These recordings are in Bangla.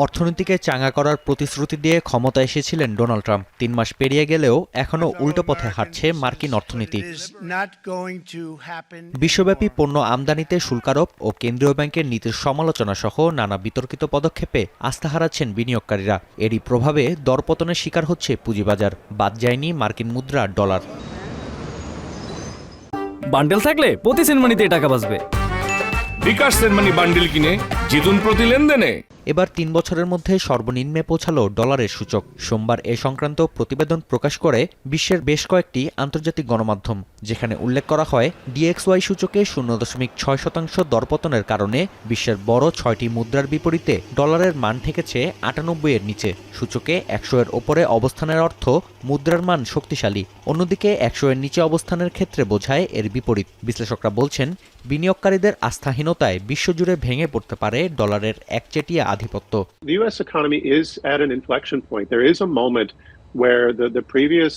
অর্থনীতিকে চাঙ্গা করার প্রতিশ্রুতি দিয়ে ক্ষমতায় এসেছিলেন ডোনাল্ড ট্রাম্প। ৩ মাস পেরিয়ে গেলেও এখনও উল্টো পথে হাঁটছে মার্কিন অর্থনীতি। বিশ্বব্যাপী পণ্য আমদানিতে শুল্ক আরোপ ও কেন্দ্রীয় ব্যাংকের নীতির সমালোচনা সহ নানা বিতর্কিত পদক্ষেপে আস্থা হারাচ্ছেন বিনিয়োগকারীরা। এরই প্রভাবে দরপতনের শিকার হচ্ছে পুঁজিবাজার। বাদ যায়নি মার্কিন মুদ্রা, ডলার। বান্ডেল থাকলে প্রতি সেনমানিতে টাকা বাঁচবে। বিকাশ সেনমানি বান্ডেল কিনে জিতুন প্রতি লেনদেনে। এবার ৩ বছরের মধ্যে সর্বনিম্নে পৌঁছালো ডলারের সূচক। সোমবার এ সংক্রান্ত প্রতিবেদন প্রকাশ করে বিশ্বের বেশ কয়েকটি আন্তর্জাতিক গণমাধ্যম, যেখানে উল্লেখ করা হয় DXY সূচকে 0.6% দরপতনের কারণে বিশ্বের বড় ৬টি মুদ্রার বিপরীতে ডলারের মান ঠেকেছে ৯৮ এর নিচে। সূচকে ১০০ এর ওপরে অবস্থানের অর্থ মুদ্রার মান শক্তিশালী, অন্যদিকে ১০০ এর নিচে অবস্থানের ক্ষেত্রে বোঝায় এর বিপরীত। বিশ্লেষকরা বলছেন, বিনিয়োগকারীদের আস্থাহীনতায় বিশ্বজুড়ে ভেঙে পড়তে পারে ডলারের একচেটিয়া আধিপত্য। The U.S. economy is at an inflection point. There is a moment where the previous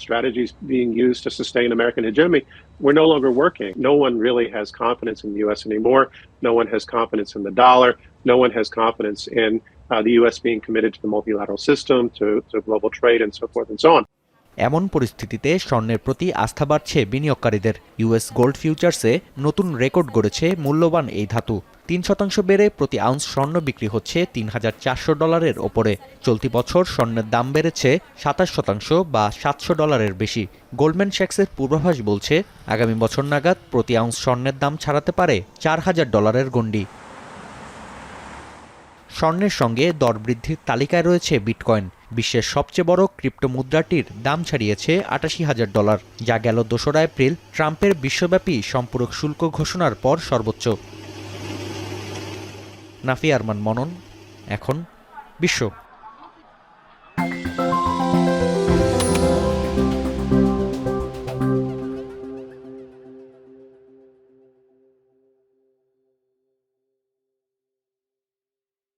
strategies being used to sustain American hegemony were no longer working. No one really has confidence in the U.S. anymore. No one has confidence in the dollar. No one has confidence in the U.S. being committed to the multilateral system, to global trade, and so forth and so on. এমন পরিস্থিতিতে স্বর্ণের প্রতি আস্থা বাড়ছে বিনিয়োগকারীদের। US গোল্ড ফিউচার্সে নতুন রেকর্ড গড়েছে মূল্যবান এই ধাতু। ৩% বেড়ে প্রতি আউন্স স্বর্ণ বিক্রি হচ্ছে $৩,৪০০ ওপরে। চলতি বছর স্বর্ণের দাম বেড়েছে ২৭% বা $৭০০ বেশি। গোল্ডম্যান স্যাক্সের পূর্বাভাস বলছে, আগামী বছর নাগাদ প্রতি আউন্স স্বর্ণের দাম ছাড়াতে পারে $৪,০০০ গণ্ডি। স্বর্ণের সঙ্গে দর বৃদ্ধির তালিকায় রয়েছে বিটকয়েন। বিশ্বের সবচেয়ে বড় ক্রিপ্টো মুদ্রাটির দাম ছাড়িয়েছে $৮৮,০০০, যা গেল ২রা এপ্রিল ট্রাম্পের বিশ্বব্যাপী সম্পূরক শুল্ক ঘোষণার পর সর্বোচ্চ। নাফি আরমান মনন, এখন বিশ্ব।